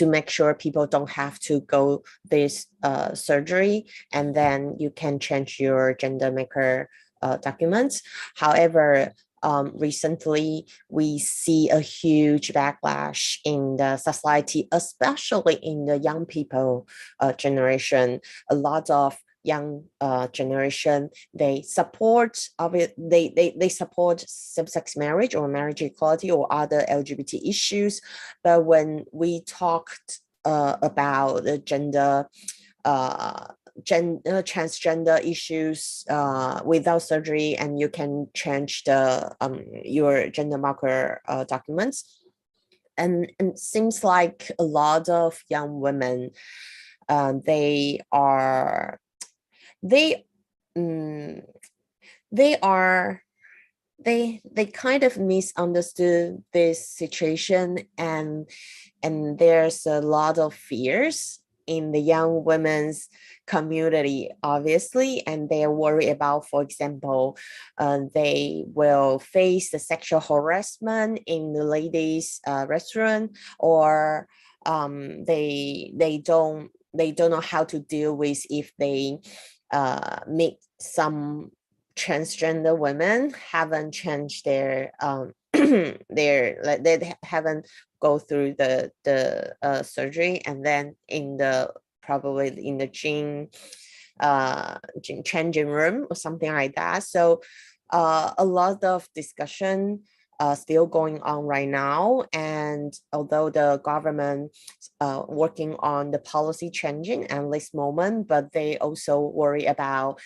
make sure people don't have to go this surgery, and then you can change your gender maker documents. However, recently we see a huge backlash in the society, especially in the young people generation. A lot of young generation, they support they support same-sex marriage or marriage equality or other LGBT issues, but when we talked about the transgender issues without surgery, and you can change the your gender marker documents, and it seems like a lot of young women they kind of misunderstood this situation, and there's a lot of fears in the young women's community, obviously, and they're worried about, for example, they will face the sexual harassment in the ladies' restaurant, or they don't know how to deal with if they meet some transgender women haven't changed their they haven't go through the surgery, and then probably in the gym changing room or something like that. So a lot of discussion still going on right now, and although the government working on the policy changing at this moment, but they also worry about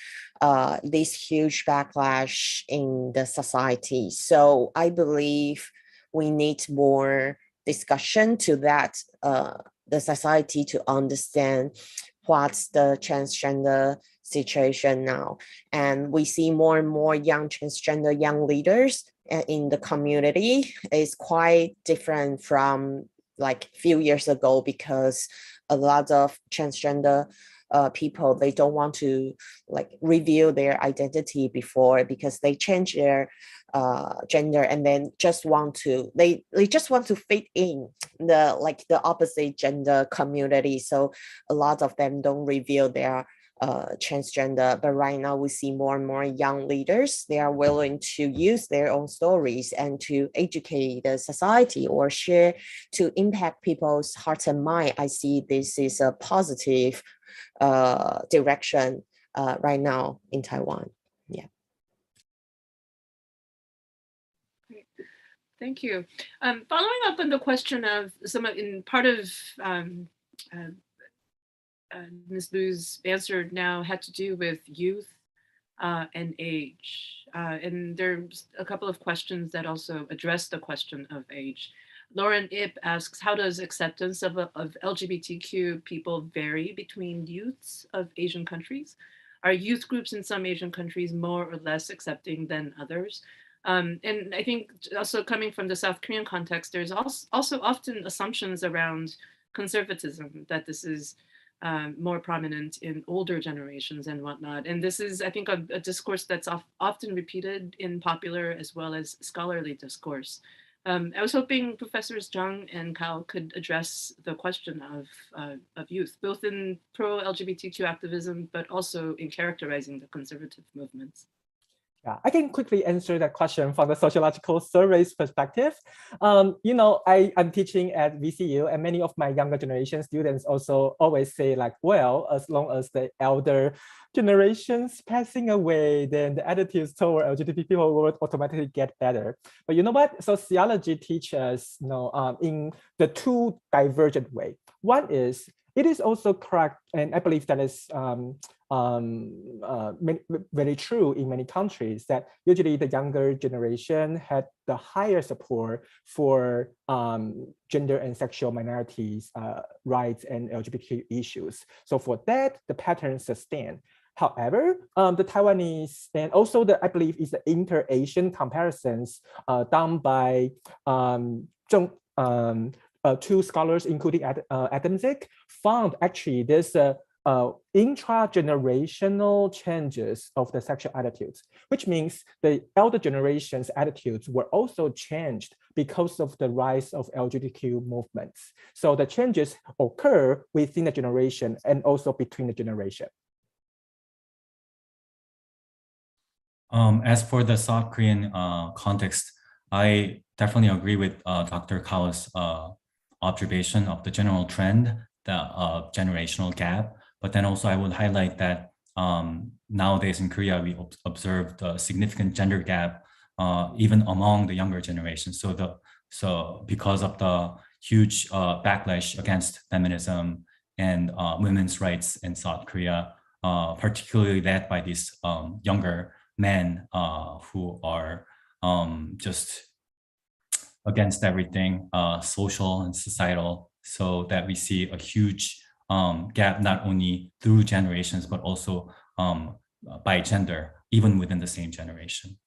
this huge backlash in the society. So I believe we need more discussion to that the society to understand what's the transgender situation now. And we see more and more young transgender young leaders in the community. Is quite different from like a few years ago, because a lot of transgender people, they don't want to like reveal their identity before, because they change their gender and then just want to they just want to fit in the opposite gender community. So a lot of them don't reveal their transgender. But right now we see more and more young leaders, they are willing to use their own stories and to educate the society or share to impact people's hearts and mind. I see this is a positive direction right now in Taiwan. Yeah. Thank you. Following up on the question of part of Ms. Liu's answer now had to do with youth and age. And there's a couple of questions that also address the question of age. Lauren Ip asks, how does acceptance of LGBTQ people vary between youths of Asian countries? Are youth groups in some Asian countries more or less accepting than others? And I think also coming from the South Korean context, there's also often assumptions around conservatism, that this is more prominent in older generations and whatnot. And this is, I think, a discourse that's often repeated in popular as well as scholarly discourse. I was hoping Professors Zhang and Kao could address the question of youth, both in pro-LGBTQ activism, but also in characterizing the conservative movements. Yeah, I can quickly answer that question from the sociological surveys perspective. You know, I'm teaching at VCU, and many of my younger generation students also always say like, well, as long as the elder generations passing away, then the attitudes toward LGBT people will automatically get better. But you know what? Sociology teaches, you know, in the two divergent way. One is, it is also correct, and I believe that is very true in many countries, that usually the younger generation had the higher support for gender and sexual minorities rights and LGBTQ issues. So for that, the pattern sustained. However, the Taiwanese, and also I believe is the inter-Asian comparisons done by two scholars, including Adam Zick, found actually there's intra-generational changes of the sexual attitudes, which means the elder generation's attitudes were also changed because of the rise of LGBTQ movements. So the changes occur within the generation and also between the generation. As for the South Korean context, I definitely agree with Dr. Kawa's observation of the general trend, the generational gap. But then also I would highlight that nowadays in Korea, we observed a significant gender gap even among the younger generation. So because of the huge backlash against feminism and women's rights in South Korea, particularly led by these younger men who are just against everything social and societal, so that we see a huge gap, not only through generations, but also by gender, even within the same generation.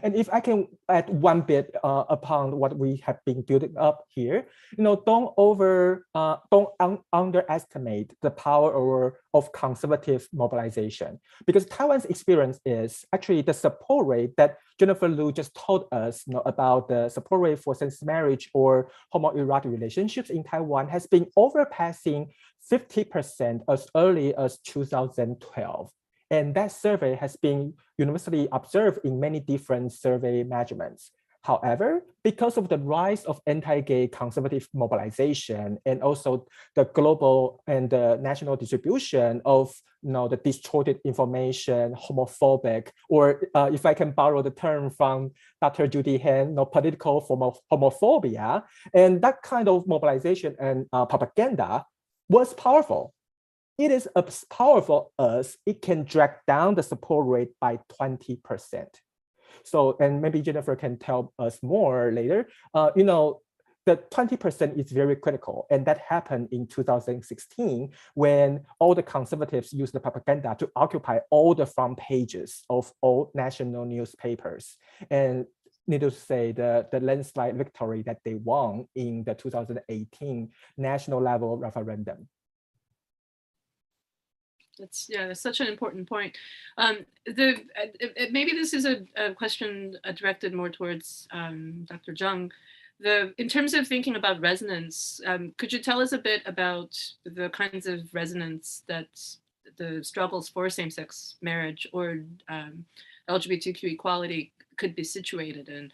And if I can add one bit upon what we have been building up here, you know, don't underestimate the power of conservative mobilization, because Taiwan's experience is actually the support rate that Jennifer Liu just told us, you know, about the support rate for same-sex marriage or homoerotic relationships in Taiwan has been overpassing 50% as early as 2012. And that survey has been universally observed in many different survey measurements. However, because of the rise of anti-gay conservative mobilization and also the global and the national distribution of, you know, the distorted information, homophobic, or if I can borrow the term from Dr. Judy Han, you know, political homophobia, and that kind of mobilization and propaganda was powerful. It is as powerful as it can drag down the support rate by 20%. So, and maybe Jennifer can tell us more later, you know, the 20% is very critical. And that happened in 2016 when all the conservatives used the propaganda to occupy all the front pages of all national newspapers. And needless to say, the landslide victory that they won in the 2018 national level referendum. That's such an important point. Maybe this is a question directed more towards Dr. Zhang. In terms of thinking about resonance, could you tell us a bit about the kinds of resonance that the struggles for same-sex marriage or LGBTQ equality could be situated in,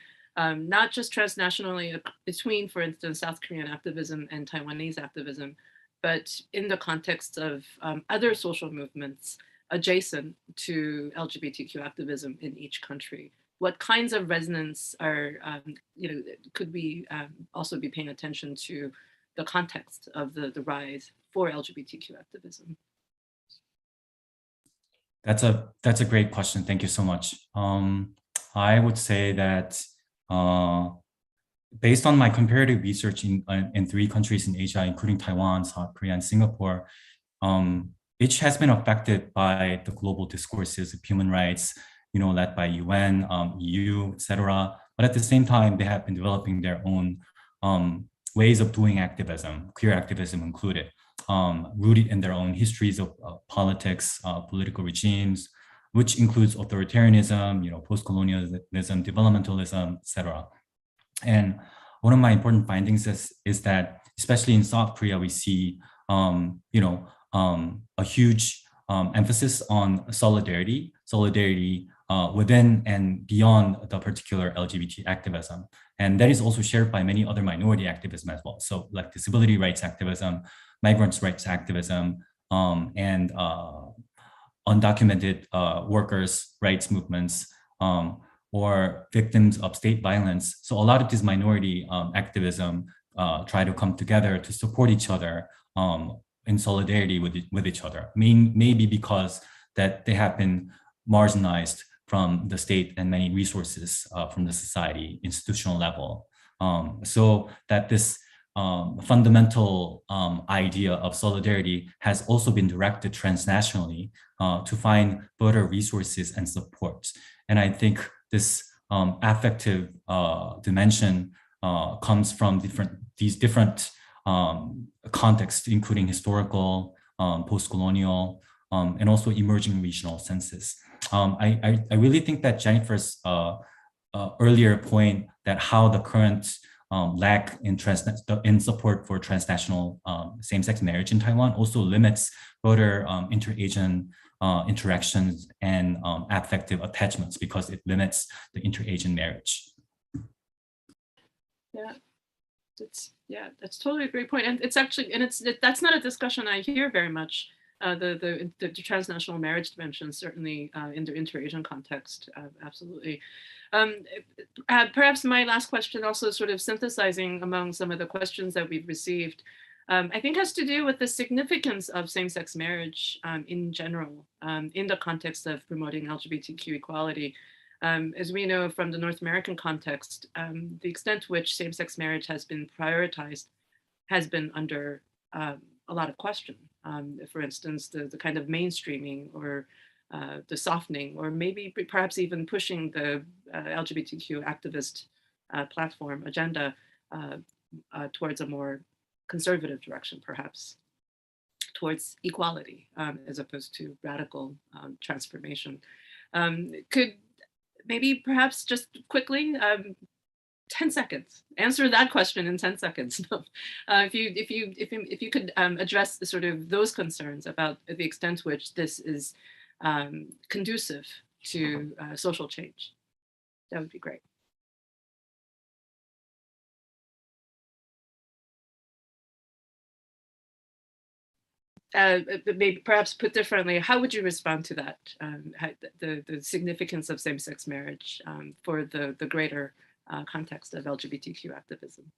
not just transnationally between, for instance, South Korean activism and Taiwanese activism, but in the context of other social movements adjacent to LGBTQ activism in each country. what kinds of resonance are, could we also be paying attention to the context of the rise for LGBTQ activism? That's a great question. Thank you so much. I would say that based on my comparative research in 3 countries in Asia, including Taiwan, South Korea, and Singapore, each has been affected by the global discourses of human rights, led by UN, EU, etc. But at the same time, they have been developing their own ways of doing activism, queer activism included, rooted in their own histories of politics, political regimes, which includes authoritarianism, post-colonialism, developmentalism, etc. And one of my important findings is that, especially in South Korea, we see, a huge emphasis on solidarity within and beyond the particular LGBT activism. And that is also shared by many other minority activism as well. So like disability rights activism, migrants' rights activism, and undocumented workers' rights movements, or victims of state violence. So a lot of these minority activism try to come together to support each other in solidarity with each other. Maybe because that they have been marginalized from the state and many resources from the society, institutional level. So that this fundamental idea of solidarity has also been directed transnationally to find further resources and support. And I think this affective dimension comes from these different contexts, including historical, post-colonial, and also emerging regional senses. I really think that Jennifer's earlier point that how the current lack in support for transnational same-sex marriage in Taiwan also limits further inter-Asian interactions and affective attachments, because it limits the inter-Asian marriage. That's totally a great point. And it's actually, that's not a discussion I hear very much. The transnational marriage dimension, certainly in the inter-Asian context, absolutely. Perhaps my last question, also sort of synthesizing among some of the questions that we've received, I think has to do with the significance of same-sex marriage in general, in the context of promoting LGBTQ equality. As we know from the North American context, the extent to which same-sex marriage has been prioritized has been under a lot of question. For instance, the kind of mainstreaming or the softening, or maybe perhaps even pushing the LGBTQ activist platform agenda towards a more conservative direction, perhaps towards equality, as opposed to radical transformation. Could maybe perhaps just quickly, 10 seconds, answer that question in 10 seconds. If you could address the sort of those concerns about the extent to which this is conducive to social change, that would be great. Maybe perhaps put differently, how would you respond to that? The significance of same-sex marriage for the greater context of LGBTQ activism.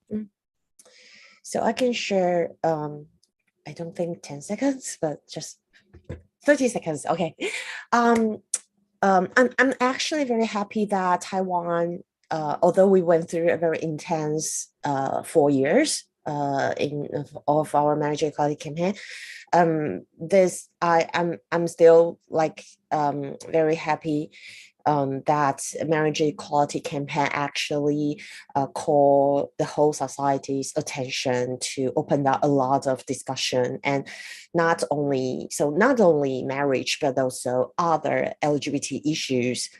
So I can share, I don't think 10 seconds, but just 30 seconds. Okay. I'm actually very happy that Taiwan, although we went through a very intense 4 years of our marriage equality campaign, I'm still like very happy that marriage equality campaign actually call the whole society's attention to open up a lot of discussion, and not only marriage, but also other LGBT issues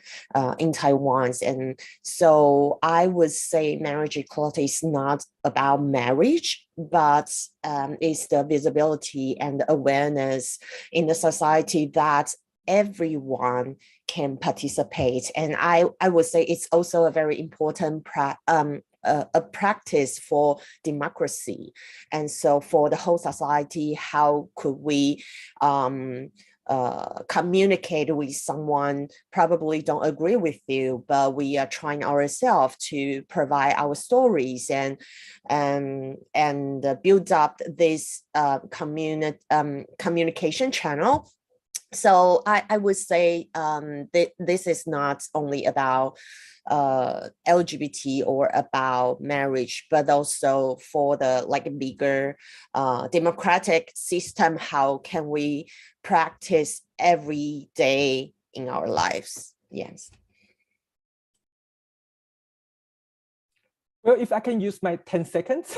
in Taiwan. And so I would say marriage equality is not about marriage, but it's the visibility and awareness in the society that everyone can participate. And I would say it's also a very important a practice for democracy. And so for the whole society, how could we communicate with someone probably don't agree with you, but we are trying ourselves to provide our stories and build up this communication channel. So I would say this is not only about LGBT or about marriage, but also for the bigger democratic system. How can we practice every day in our lives? Yes. Well, if I can use my 10 seconds,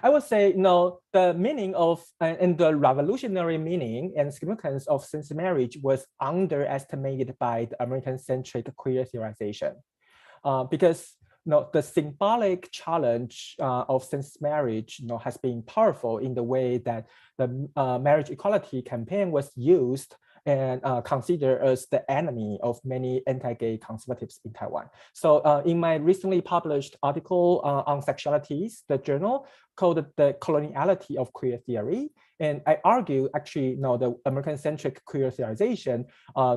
I would say, the meaning of and the revolutionary meaning and significance of same-sex marriage was underestimated by the American-centric queer theorization. Because the symbolic challenge of same-sex marriage has been powerful in the way that the marriage equality campaign was used and considered as the enemy of many anti-gay conservatives in Taiwan. So in my recently published article on sexualities, the journal called The Coloniality of Queer Theory, and I argue actually the American-centric queer theorization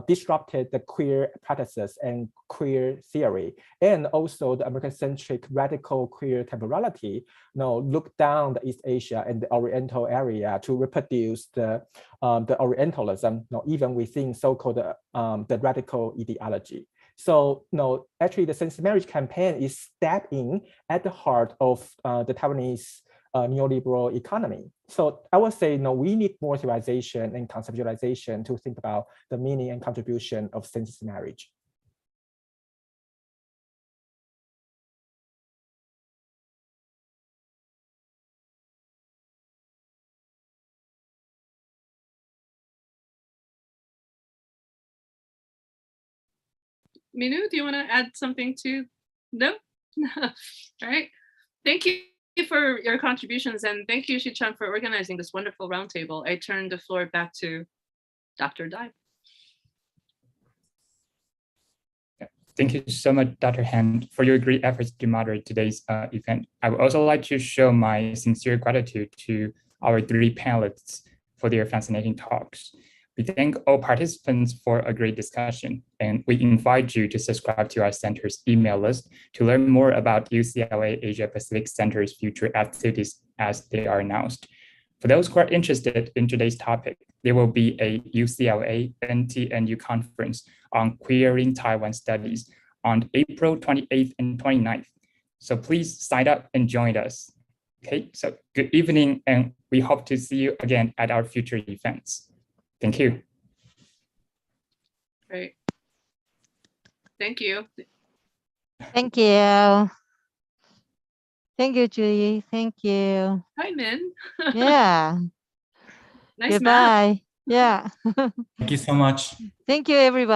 disrupted the queer practices and queer theory, and also the American-centric radical queer temporality looked down the East Asia and the Oriental area to reproduce the Orientalism, even within so-called the radical ideology. So actually the same-sex marriage campaign is stepping at the heart of the Taiwanese neoliberal economy. So I would say we need more theorization and conceptualization to think about the meaning and contribution of same-sex marriage. Minu, do you want to add something to? No? All right. Thank you for your contributions, and thank you, Shi Chang, for organizing this wonderful roundtable. I turn the floor back to Dr. Dai. Thank you so much, Dr. Han, for your great efforts to moderate today's event. I would also like to show my sincere gratitude to our 3 panelists for their fascinating talks. We thank all participants for a great discussion, and we invite you to subscribe to our center's email list to learn more about UCLA Asia Pacific Center's future activities as they are announced. For those who are interested in today's topic, there will be a UCLA NTNU conference on queering Taiwan studies on April 28th and 29th. So please sign up and join us. Okay, so good evening, and we hope to see you again at our future events. Thank you. Great. Thank you. Thank you. Thank you, Julie. Thank you. Hi, Min. Yeah. Nice Goodbye. Yeah. Thank you so much. Thank you, everybody.